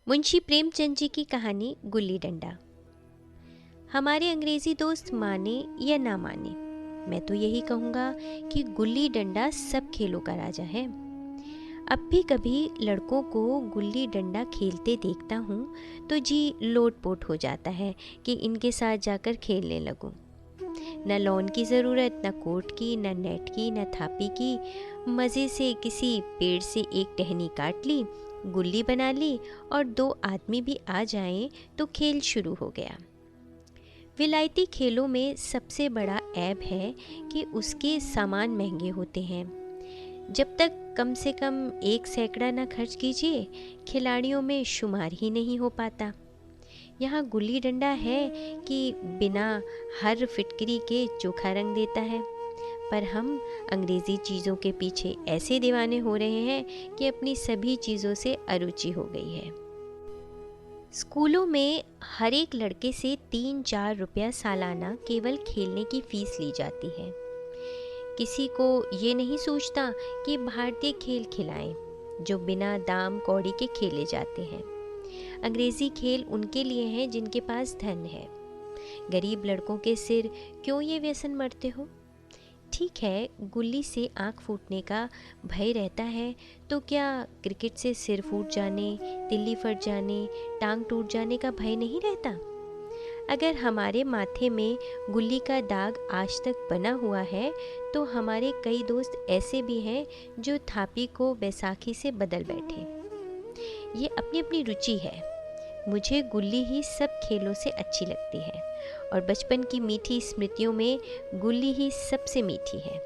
मुंशी प्रेमचंद जी की कहानी गुल्ली डंडा। हमारे अंग्रेज़ी दोस्त माने या ना माने, मैं तो यही कहूँगा कि गुल्ली डंडा सब खेलों का राजा है। अब भी कभी लड़कों को गुल्ली डंडा खेलते देखता हूँ तो जी लोट-पोट हो जाता है कि इनके साथ जाकर खेलने लगूँ। न लॉन की ज़रूरत, न कोर्ट की, न नेट की, न थापी की। मज़े से किसी पेड़ से एक टहनी काट ली, गुल्ली बना ली और दो आदमी भी आ जाएं तो खेल शुरू हो गया। विलायती खेलों में सबसे बड़ा ऐब है कि उसके सामान महंगे होते हैं। जब तक कम से कम 1 सैकड़ा न खर्च कीजिए, खिलाड़ियों में शुमार ही नहीं हो पाता। यहाँ गुल्ली डंडा है कि बिना हर फिटकरी के चोखा रंग देता है, पर हम अंग्रेज़ी चीज़ों के पीछे ऐसे दीवाने हो रहे हैं कि अपनी सभी चीज़ों से अरुचि हो गई है। स्कूलों में हर एक लड़के से 3-4 रुपया सालाना केवल खेलने की फ़ीस ली जाती है। किसी को ये नहीं सोचता कि भारतीय खेल खिलाएं जो बिना दाम कौड़ी के खेले जाते हैं। अंग्रेज़ी खेल उनके लिए हैं जिनके पास धन है। गरीब लड़कों के सिर क्यों ये व्यसन मरते हो? ठीक है, गुल्ली से आँख फूटने का भय रहता है, तो क्या क्रिकेट से सिर फूट जाने, तिल्ली फट जाने, टांग टूट जाने का भय नहीं रहता? अगर हमारे माथे में गुल्ली का दाग आज तक बना हुआ है, तो हमारे कई दोस्त ऐसे भी हैं जो थापी को बैसाखी से बदल बैठे। ये अपनी अपनी रुचि है। मुझे गुल्ली ही सब खेलों से अच्छी लगती है और बचपन की मीठी स्मृतियों में गुल्ली ही सबसे मीठी है।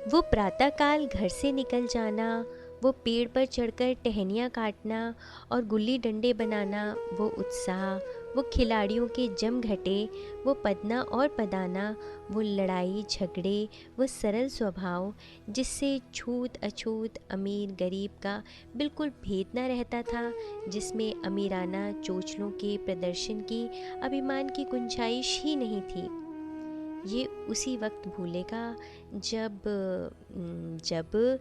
वो प्रातःकाल घर से निकल जाना, वो पेड़ पर चढ़कर टहनियाँ काटना और गुल्ली डंडे बनाना, वो उत्साह, वो खिलाड़ियों के जमघटे, वो पदना और पदाना, वो लड़ाई झगड़े, वो सरल स्वभाव जिससे छूत अछूत अमीर गरीब का बिल्कुल भेद न रहता था, जिसमें अमीराना चोचलों के प्रदर्शन की अभिमान की गुंजाइश ही नहीं थी। ये उसी वक्त भूलेगा जब जब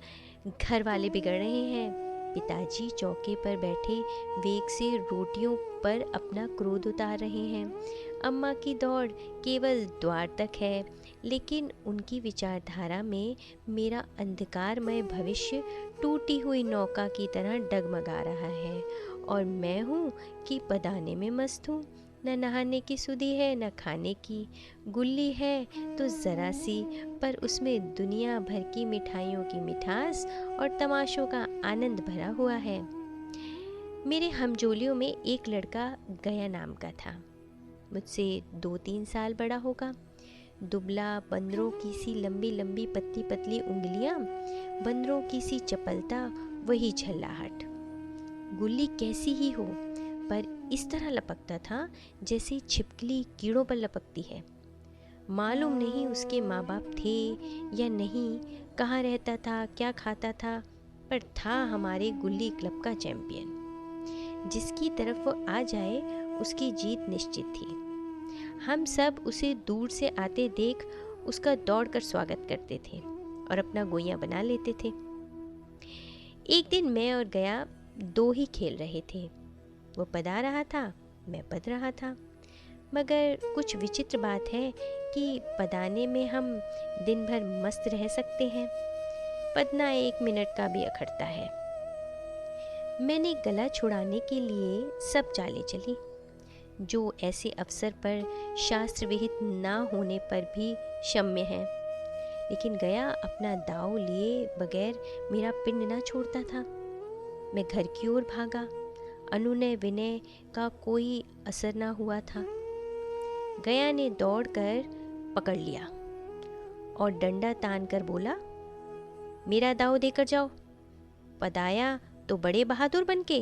घर वाले बिगड़ रहे हैं, पिताजी चौके पर बैठे वेग से रोटियों पर अपना क्रोध उतार रहे हैं, अम्मा की दौड़ केवल द्वार तक है, लेकिन उनकी विचारधारा में मेरा अंधकारमय भविष्य टूटी हुई नौका की तरह डगमगा रहा है और मैं हूँ कि पदाने में मस्त हूँ। न नहाने की सुधि है न खाने की। गुल्ली है तो ज़रा सी, पर उसमें दुनिया भर की मिठाइयों की मिठास और तमाशों का आनंद भरा हुआ है। मेरे हमजोलियों में एक लड़का गया नाम का था। मुझसे 2-3 साल बड़ा होगा। दुबला, बंदरों की सी लंबी लंबी पतली पतली उंगलियां, बंदरों की सी चपलता, वही झल्लाहट। गुल्ली कैसी ही हो, पर इस तरह लपकता था जैसे छिपकली कीड़ों पर लपकती है। मालूम नहीं उसके माँ बाप थे या नहीं, कहाँ रहता था, क्या खाता था, पर था हमारे गुल्ली क्लब का चैंपियन। जिसकी तरफ वो आ जाए उसकी जीत निश्चित थी। हम सब उसे दूर से आते देख उसका दौड़कर स्वागत करते थे और अपना गोइयाँ बना लेते थे। एक दिन मैं और गया 2 ही खेल रहे थे। वो पदा रहा था, मैं पद रहा था, मगर कुछ विचित्र बात है कि पदाने में हम दिन भर मस्त रह सकते हैं, पदना 1 मिनट का भी अखरता है। मैंने गला छुड़ाने के लिए सब चालें चली, जो ऐसे अवसर पर शास्त्र विहित ना होने पर भी क्षम्य है, लेकिन गया अपना दाव लिए बगैर मेरा पिंड ना छोड़ता था। मैं घर की ओर भागा। अनुनय विनय का कोई असर ना हुआ था। गया ने दौड़कर पकड़ लिया और डंडा तान कर बोला, मेरा दाव देकर जाओ। पदाया तो बड़े बहादुर बनके,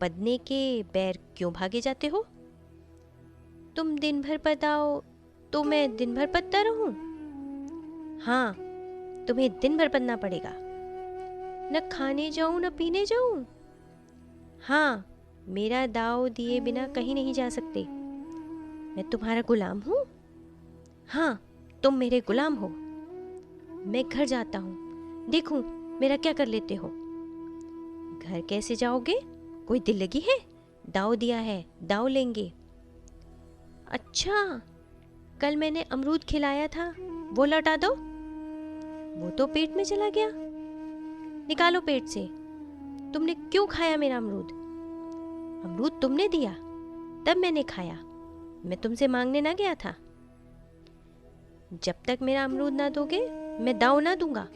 पदने के बैर क्यों भागे जाते हो? तुम दिन भर पदाओ तो मैं दिन भर पदता रहूं? हाँ, तुम्हें दिन भर पदना पड़ेगा। न खाने जाऊं न पीने जाऊं? हाँ, मेरा दाव दिए बिना कहीं नहीं जा सकते। मैं तुम्हारा गुलाम हूँ? हाँ, तुम मेरे गुलाम हो। मैं घर जाता हूँ, देखूं मेरा क्या कर लेते हो। घर कैसे जाओगे? कोई दिल लगी है? दाव दिया है, दाव लेंगे। अच्छा, कल मैंने अमरूद खिलाया था, वो लौटा दो। वो तो पेट में चला गया। निकालो पेट से। तुमने क्यों खाया मेरा अमरूद? अमरूद तुमने दिया, तब मैंने खाया। मैं तुमसे मांगने ना गया था। जब तक मेरा अमरूद ना दोगे, मैं दाव ना दूंगा।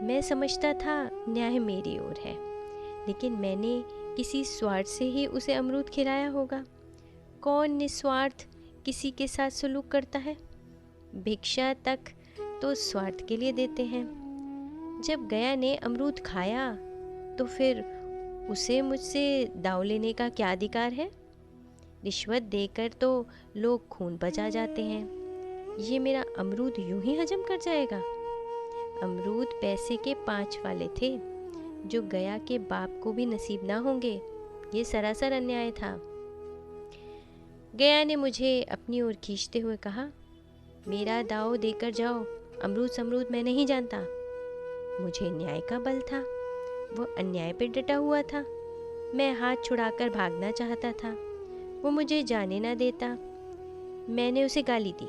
मैं समझता था न्याय मेरी ओर है, लेकिन मैंने किसी स्वार्थ से ही उसे अमरूद खिलाया होगा। कौन निस्वार्थ किसी के साथ सलूक करता है? भिक्षा तक तो स्वार्थ के लिए देते हैं। जब गया ने अमरूद खाया तो फिर उसे मुझसे दाव लेने का क्या अधिकार है? रिश्वत देकर तो लोग खून बचा जाते हैं। ये मेरा अमरूद यूं ही हजम कर जाएगा? अमरूद पैसे के 5 वाले थे, जो गया के बाप को भी नसीब ना होंगे। ये सरासर अन्याय था। गया ने मुझे अपनी ओर खींचते हुए कहा, मेरा दाव देकर जाओ, अमरूद समरूद मैं नहीं जानता। मुझे न्याय का बल था, वो अन्याय पे डटा हुआ था। मैं हाथ छुड़ाकर भागना चाहता था, वो मुझे जाने ना देता। मैंने उसे गाली दी,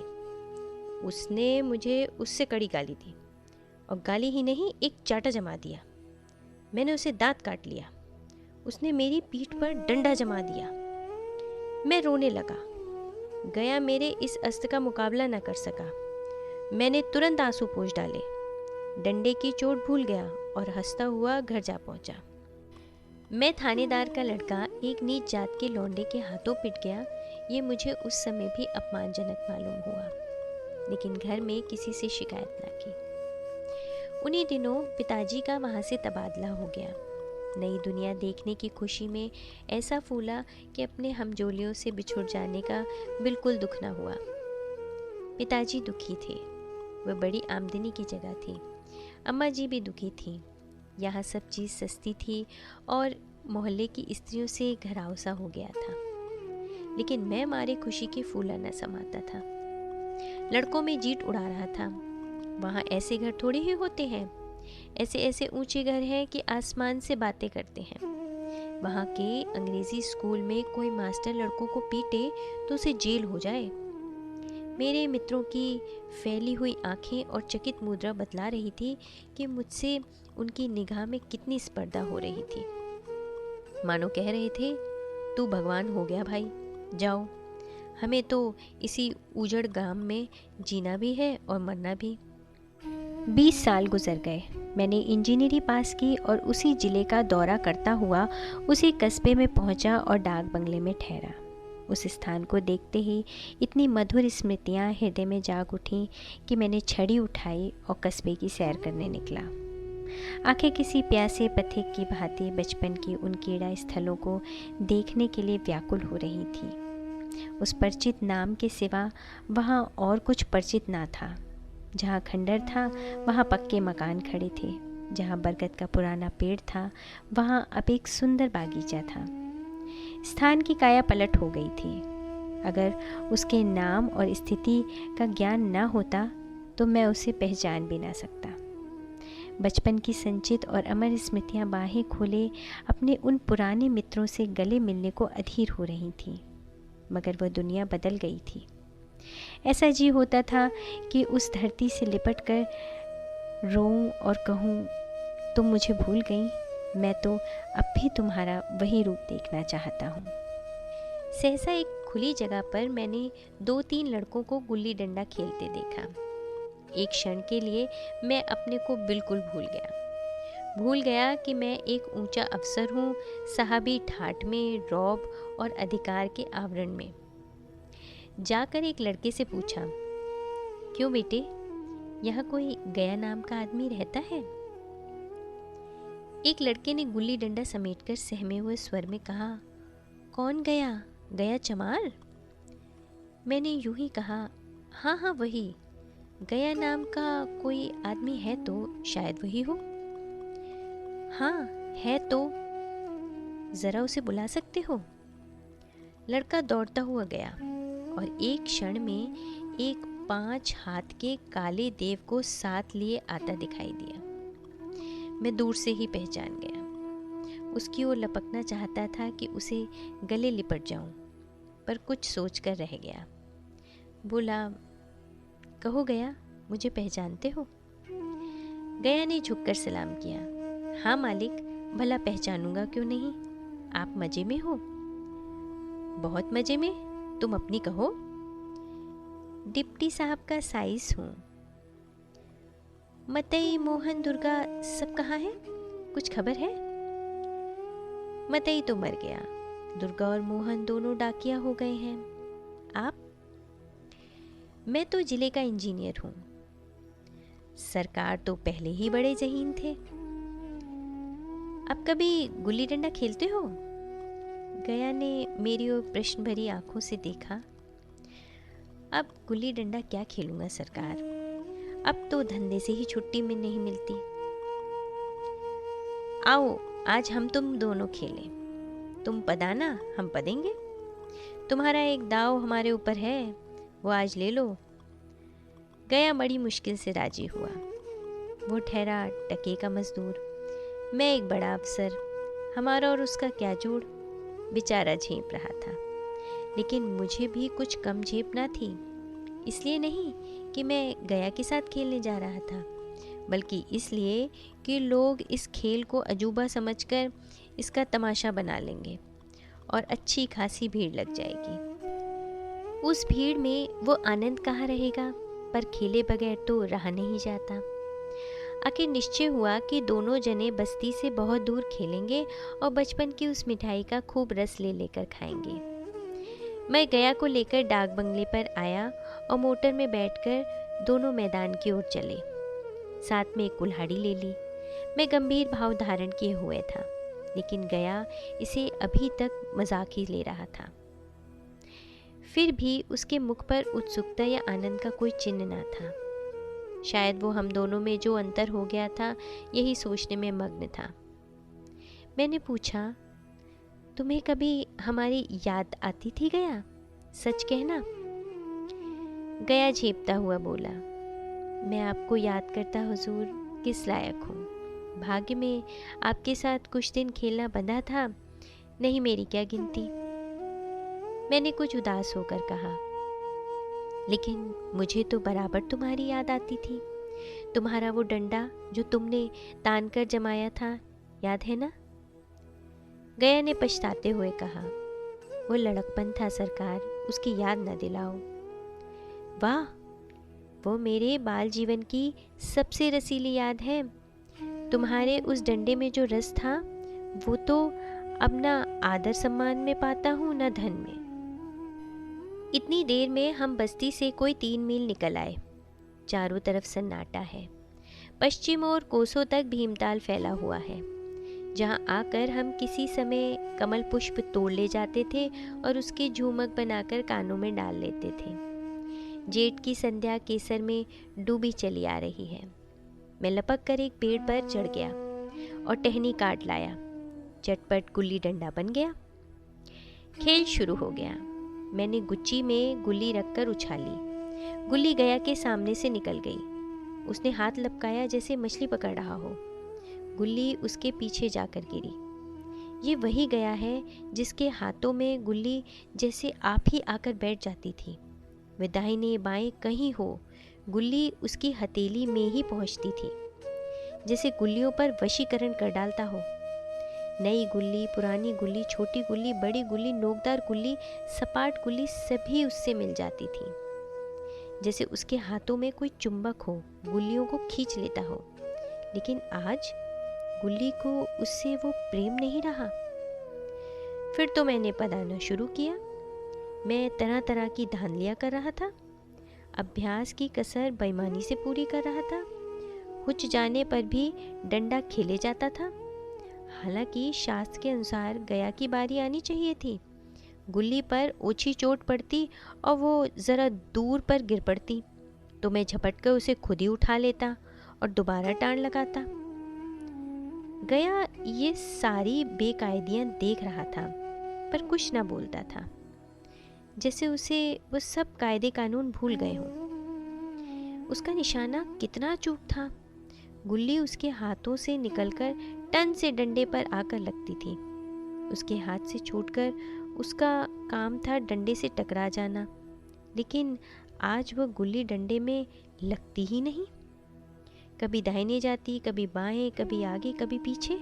उसने मुझे उससे कड़ी गाली दी, और गाली ही नहीं, एक चाटा जमा दिया। मैंने उसे दांत काट लिया, उसने मेरी पीठ पर डंडा जमा दिया। मैं रोने लगा। गया मेरे इस अस्त्र का मुकाबला न कर सका। मैंने तुरंत आंसू पोंछ डाले, डंडे की चोट भूल गया और हंसता हुआ घर जा पहुंचा। मैं थानेदार का लड़का एक नीच जात के लौंडे के हाथों पिट गया, ये मुझे उस समय भी अपमानजनक मालूम हुआ, लेकिन घर में किसी से शिकायत ना की। उन्हीं दिनों पिताजी का वहाँ से तबादला हो गया। नई दुनिया देखने की खुशी में ऐसा फूला कि अपने हमजोलियों से बिछुड़ जाने का बिल्कुल दुख न हुआ। पिताजी दुखी थे, वह बड़ी आमदनी की जगह थी। अम्मा जी भी दुखी थीं। यहाँ सब चीज़ सस्ती थी और मोहल्ले की स्त्रियों से घराव सा हो गया था, लेकिन मैं मारे खुशी की फूला न समाता था। लड़कों में जीत उड़ा रहा था। वहाँ ऐसे घर थोड़े ही होते हैं, ऐसे ऐसे ऊंचे घर हैं कि आसमान से बातें करते हैं। वहाँ के अंग्रेजी स्कूल में कोई मास्टर लड़कों को पीटे तो उसे जेल हो जाए। मेरे मित्रों की फैली हुई आंखें और चकित मुद्रा बतला रही थी कि मुझसे उनकी निगाह में कितनी स्पर्धा हो रही थी। मानो कह रहे थे, तू भगवान हो गया भाई, जाओ, हमें तो इसी उजड़ गांव में जीना भी है और मरना भी। 20 साल गुजर गए। मैंने इंजीनियरिंग पास की और उसी ज़िले का दौरा करता हुआ उसी कस्बे में पहुंचा और डाक बंगले में ठहरा। उस स्थान को देखते ही इतनी मधुर स्मृतियां हृदय में जाग उठीं कि मैंने छड़ी उठाई और कस्बे की सैर करने निकला। आंखें किसी प्यासे पथिक की भांति बचपन की उन क्रीड़ा स्थलों को देखने के लिए व्याकुल हो रही थी। उस परिचित नाम के सिवा वहाँ और कुछ परिचित ना था। जहाँ खंडर था वहाँ पक्के मकान खड़े थे, जहाँ बरगद का पुराना पेड़ था वहाँ अब एक सुंदर बागीचा था। स्थान की काया पलट हो गई थी। अगर उसके नाम और स्थिति का ज्ञान न होता तो मैं उसे पहचान भी ना सकता। बचपन की संचित और अमर स्मृतियाँ बाहें खोले अपने उन पुराने मित्रों से गले मिलने को अधीर हो रही थीं, मगर वह दुनिया बदल गई थी। ऐसा जी होता था कि उस धरती से लिपट कर रोऊं और कहूं, तुम मुझे भूल गई, मैं तो अब भी तुम्हारा वही रूप देखना चाहता हूँ। सहसा एक खुली जगह पर मैंने 2-3 लड़कों को गुल्ली डंडा खेलते देखा। एक क्षण के लिए मैं अपने को बिल्कुल भूल गया कि मैं एक ऊंचा अफसर हूँ, साहबी ठाठ में, रौब और अधिकार के आवरण में। जाकर एक लड़के से पूछा, क्यों बेटे, यहाँ कोई गया नाम का आदमी रहता है? एक लड़के ने गुल्ली डंडा समेटकर सहमे हुए स्वर में कहा, कौन गया? गया चमार? मैंने यूं ही कहा, हाँ हाँ वही। गया नाम का कोई आदमी है तो शायद वही हो। हाँ है तो ज़रा उसे बुला सकते हो? लड़का दौड़ता हुआ गया और एक क्षण में एक 5 हाथ के काले देव को साथ लिए आता दिखाई दिया। मैं दूर से ही पहचान गया। उसकी ओर लपकना चाहता था कि उसे गले लिपट जाऊं, पर कुछ सोचकर रह गया। बोला, कहो गया, मुझे पहचानते हो? गया ने झुककर सलाम किया। हाँ मालिक, भला पहचानूंगा क्यों नहीं। आप मजे में हो? बहुत मजे में, तुम अपनी कहो। डिप्टी साहब का साइज हूँ। मतई, मोहन, दुर्गा सब कहाँ हैं? कुछ खबर है? मतई तो मर गया, दुर्गा और मोहन दोनों डाकिया हो गए हैं। आप? मैं तो जिले का इंजीनियर हूँ। सरकार तो पहले ही बड़े जहीन थे। अब कभी गुल्ली डंडा खेलते हो? गया ने मेरी ओर प्रश्न भरी आंखों से देखा। अब गुल्ली डंडा क्या खेलूंगा सरकार, अब तो धंधे से ही छुट्टी में नहीं मिलती। आओ आज हम तुम दोनों खेलें, तुम पदाना हम पदेंगे। तुम्हारा एक दाव हमारे ऊपर है, वो आज ले लो। गया बड़ी मुश्किल से राजी हुआ। वो ठहरा टके का मजदूर, मैं एक बड़ा अफसर, हमारा और उसका क्या जोड़। बेचारा झेप रहा था, लेकिन मुझे भी कुछ कम झेप ना थी। इसलिए नहीं कि मैं गया के साथ खेलने जा रहा था, बल्कि इसलिए कि लोग इस खेल को अजूबा समझकर इसका तमाशा बना लेंगे और अच्छी खासी भीड़ लग जाएगी। उस भीड़ में वो आनंद कहाँ रहेगा, पर खेले बगैर तो रहा नहीं जाता। आखिर निश्चय हुआ कि दोनों जने बस्ती से बहुत दूर खेलेंगे और बचपन की उस मिठाई का खूब रस ले लेकर खाएंगे। मैं गया को लेकर डाक बंगले पर आया और मोटर में बैठकर दोनों मैदान की ओर चले। साथ में एक कुल्हाड़ी ले ली। मैं गंभीर भाव धारण किए हुए था, लेकिन गया इसे अभी तक मजाक ही ले रहा था। फिर भी उसके मुख पर उत्सुकता या आनंद का कोई चिन्ह ना था। शायद वो हम दोनों में जो अंतर हो गया था, यही सोचने में मग्न था। मैंने पूछा, तुम्हें कभी हमारी याद आती थी गया? सच कहना। गया झेपता हुआ बोला, मैं आपको याद करता हुजूर किस लायक हूँ। भाग्य में आपके साथ कुछ दिन खेलना बंधा था, नहीं मेरी क्या गिनती। मैंने कुछ उदास होकर कहा, लेकिन मुझे तो बराबर तुम्हारी याद आती थी। तुम्हारा वो डंडा जो तुमने तान कर जमाया था, याद है ना? गया ने पछताते हुए कहा, वो लड़कपन था सरकार, उसकी याद न दिलाओ। वाह, वो मेरे बाल जीवन की सबसे रसीली याद है। तुम्हारे उस डंडे में जो रस था, वो तो अब ना आदर सम्मान में पाता हूँ न धन में। इतनी देर में हम बस्ती से कोई 3 मील निकल आए। चारों तरफ सन्नाटा है। पश्चिम और कोसों तक भीमताल फैला हुआ है, जहाँ आकर हम किसी समय कमल पुष्प तोड़ ले जाते थे और उसके झूमक बनाकर कानों में डाल लेते थे। जेठ की संध्या केसर में डूबी चली आ रही है। मैं लपक कर एक पेड़ पर चढ़ गया और टहनी काट लाया। चटपट गुल्ली डंडा बन गया। खेल शुरू हो गया। मैंने गुच्ची में गुल्ली रखकर उछाली। गुल्ली गया के सामने से निकल गई। उसने हाथ लपकाया जैसे मछली पकड़ रहा हो। गुल्ली उसके पीछे जाकर गिरी। ये वही गया है जिसके हाथों में गुल्ली जैसे आप ही आकर बैठ जाती थी। वे दाहिने बाएं कहीं हो, गुल्ली उसकी हथेली में ही पहुंचती थी, जैसे गुल्लियों पर वशीकरण कर डालता हो। नई गुल्ली, पुरानी गुल्ली, छोटी गुल्ली, बड़ी गुल्ली, नोकदार गुल्ली, सपाट गुल्ली सभी उससे मिल जाती थी, जैसे उसके हाथों में कोई चुंबक हो, गुल्लियों को खींच लेता हो। लेकिन आज गुल्ली को उससे वो प्रेम नहीं रहा। फिर तो मैंने पदाना शुरू किया। मैं तरह तरह की धांधलियाँ कर रहा था। अभ्यास की कसर बेईमानी से पूरी कर रहा था। हुच जाने पर भी डंडा खेले जाता था। हालांकि शास्त्र के अनुसार गया की बारी आनी चाहिए थी। गुल्ली पर ओछी चोट पड़ती और वो ज़रा दूर पर गिर पड़ती तो मैं झपट कर उसे खुद ही उठा लेता और दोबारा टाण लगाता। गया ये सारी बेकायदियाँ देख रहा था, पर कुछ ना बोलता था, जैसे उसे वो सब कायदे कानून भूल गए हों। उसका निशाना कितना चूक था। गुल्ली उसके हाथों से निकलकर टन से डंडे पर आकर लगती थी। उसके हाथ से छूटकर उसका काम था डंडे से टकरा जाना, लेकिन आज वह गुल्ली डंडे में लगती ही नहीं। कभी दाहिने जाती, कभी बाएं, कभी आगे, कभी पीछे।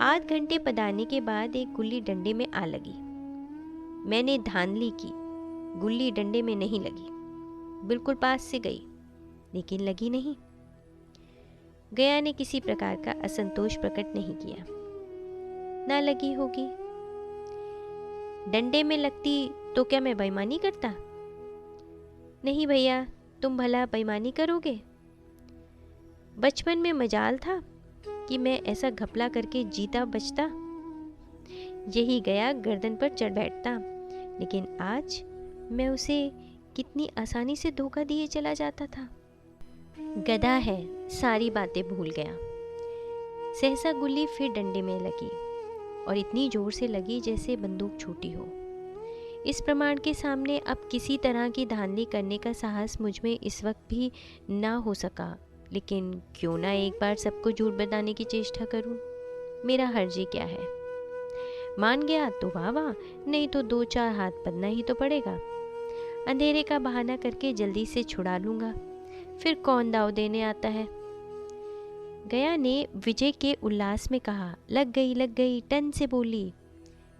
आध घंटे पदाने के बाद एक गुल्ली डंडे में आ लगी। मैंने धांधली की, गुल्ली डंडे में नहीं लगी। बिल्कुल पास से गई, लेकिन लगी नहीं। गया ने किसी प्रकार का असंतोष प्रकट नहीं किया। ना लगी होगी। डंडे में लगती तो क्या मैं बेईमानी करता? नहीं भैया, तुम भला बेईमानी करोगे? बचपन में मजाल था कि मैं ऐसा घपला करके जीता बचता। यही गया गर्दन पर चढ़ बैठता, लेकिन आज मैं उसे कितनी आसानी से धोखा दिए चला जाता था। गधा है, सारी बातें भूल गया। सहसा गुल्ली फिर डंडे में लगी और इतनी जोर से लगी जैसे बंदूक छूटी हो। इस प्रमाण के सामने अब किसी तरह की धांधली करने का साहस मुझ में इस वक्त भी ना हो सका, लेकिन क्यों ना एक बार सबको झूठ बताने की चेष्टा करूं। मेरा हर्जी क्या है? मान गया तो वाह वाह, नहीं तो 2-4 हाथ बदना ही तो पड़ेगा। अंधेरे का बहाना करके जल्दी से छुड़ा लूंगा, फिर कौन दाव देने आता है। गया ने विजय के उल्लास में कहा, लग गई, टन से बोली।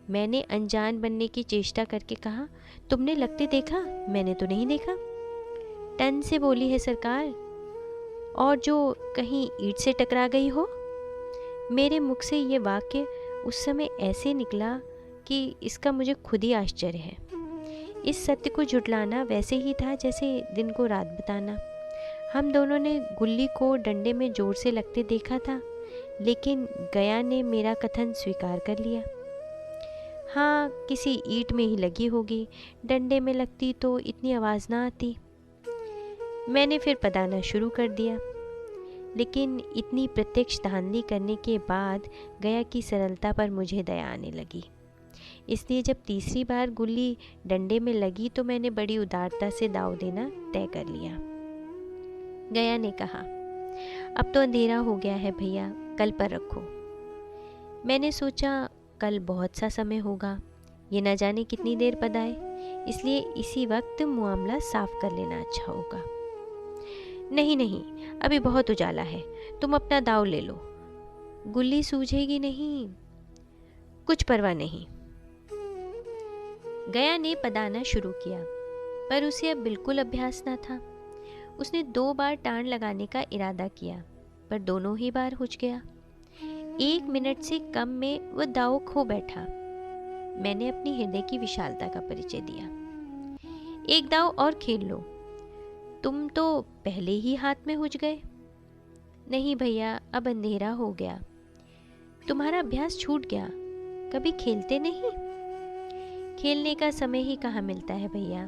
मैंने अनजान बनने की चेष्टा करके कहा, तुमने लगते देखा? मैंने तो नहीं देखा। टन से बोली है सरकार, और जो कहीं ईंट से टकरा गई हो। मेरे मुख से ये वाक्य उस समय ऐसे निकला कि इसका मुझे खुद ही आश्चर्य है। इस सत्य को झुटलाना वैसे ही था जैसे दिन को रात बताना। हम दोनों ने गुल्ली को डंडे में जोर से लगते देखा था, लेकिन गया ने मेरा कथन स्वीकार कर लिया। हाँ, किसी ईंट में ही लगी होगी, डंडे में लगती तो इतनी आवाज़ ना आती। मैंने फिर पदाना शुरू कर दिया, लेकिन इतनी प्रत्यक्ष धांधली करने के बाद गया की सरलता पर मुझे दया आने लगी। इसलिए जब तीसरी बार गुल्ली डंडे में लगी तो मैंने बड़ी उदारता से दाव देना तय कर लिया। गया ने कहा, अब तो अंधेरा हो गया है भैया, कल पर रखो। मैंने सोचा कल बहुत सा समय होगा, ये न जाने कितनी देर पदाए, इसलिए इसी वक्त मामला साफ कर लेना अच्छा होगा। नहीं, अभी बहुत उजाला है, तुम अपना दाव ले लो, गुल्ली सूझेगी नहीं। कुछ परवाह नहीं। गया ने पदाना शुरू किया, पर उसे अब बिल्कुल अभ्यास न था। उसने 2 बार टाण लगाने का इरादा किया, पर दोनों ही बार हुच गया। 1 मिनट से कम में वह दाव खो बैठा। मैंने अपनी हृदय की विशालता का परिचय दिया। एक दाव और खेल लो, तुम तो पहले ही हाथ में हुच गए। नहीं भैया, अब अंधेरा हो गया, तुम्हारा अभ्यास छूट गया, कभी खेलते नहीं। खेलने का समय ही कहाँ मिलता है भैया।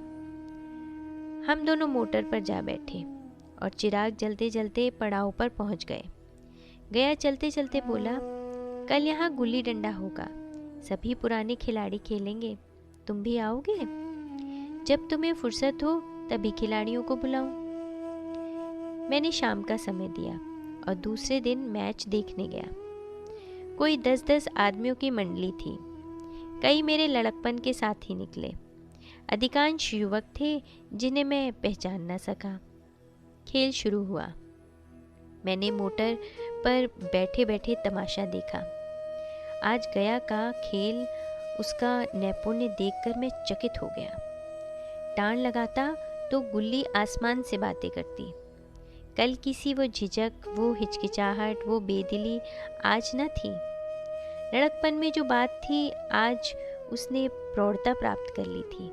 हम दोनों मोटर पर जा बैठे और चिराग जलते जलते पड़ाव पर पहुंच गए। गया चलते चलते बोला, कल यहाँ गुल्ली डंडा होगा, सभी पुराने खिलाड़ी खेलेंगे, तुम भी आओगे? जब तुम्हें फुर्सत हो तभी खिलाड़ियों को बुलाऊं। मैंने शाम का समय दिया और दूसरे दिन मैच देखने गया। कोई 10-10 आदमियों की मंडली थी। कई मेरे लड़कपन के साथ ही निकले। अधिकांश युवक थे जिन्हें मैं पहचान न सका। खेल शुरू हुआ। मैंने मोटर पर बैठे बैठे तमाशा देखा। आज गया का खेल, उसका नैपुण्य देखकर मैं चकित हो गया। टाण लगाता तो गुल्ली आसमान से बातें करती। कल किसी वो झिझक, वो हिचकिचाहट, वो बेदिली आज न थी। लड़कपन में जो बात थी आज उसने प्रौढ़ता प्राप्त कर ली थी।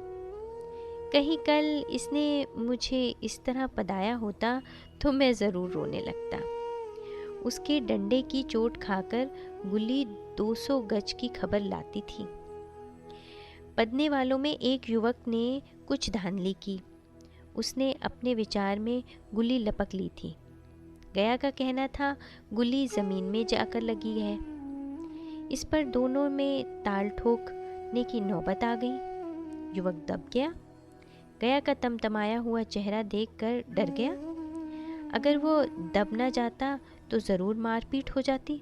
कहीं कल इसने मुझे इस तरह पदाया होता तो मैं ज़रूर रोने लगता। उसके डंडे की चोट खाकर गुल्ली 200 गज की खबर लाती थी। पदने वालों में एक युवक ने कुछ धांधली की। उसने अपने विचार में गुल्ली लपक ली थी। गया का कहना था गुल्ली ज़मीन में जाकर लगी है। इस पर दोनों में ताल ठोकने की नौबत आ गई। युवक दब गया। गया का तमतमाया हुआ चेहरा देखकर डर गया। अगर वो दब न जाता तो ज़रूर मारपीट हो जाती।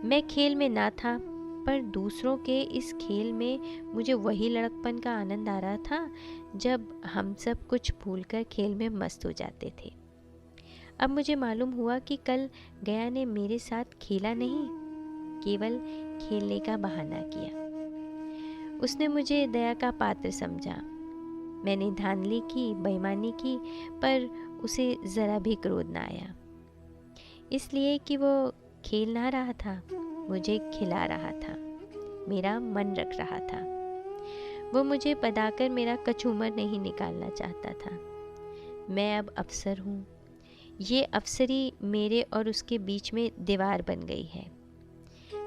मैं खेल में ना था, पर दूसरों के इस खेल में मुझे वही लड़कपन का आनंद आ रहा था जब हम सब कुछ भूलकर खेल में मस्त हो जाते थे। अब मुझे मालूम हुआ कि कल गया ने मेरे साथ खेला नहीं, केवल खेलने का बहाना किया। उसने मुझे दया का पात्र समझा। मैंने धांधली की, बेईमानी की, पर उसे ज़रा भी क्रोध ना आया, इसलिए कि वो खेल ना रहा था, मुझे खिला रहा था, मेरा मन रख रहा था। वो मुझे पदाकर मेरा कचूमर नहीं निकालना चाहता था। मैं अब अफसर हूँ। ये अफसरी मेरे और उसके बीच में दीवार बन गई है।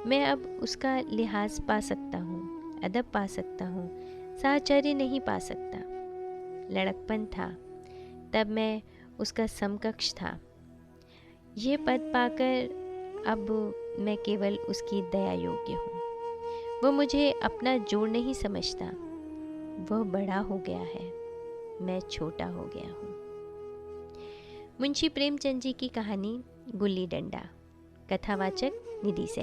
मैं अब उसका लिहाज पा सकता हूँ, अदब पा सकता हूँ, साहचर्य नहीं पा सकता। लड़कपन था, तब मैं उसका समकक्ष था। ये पद पाकर अब मैं केवल उसकी दया योग्य हूँ। वो मुझे अपना जोड़ नहीं समझता। वह बड़ा हो गया है, मैं छोटा हो गया हूँ। मुंशी प्रेमचंद जी की कहानी गुल्ली डंडा। कथावाचक निधि से।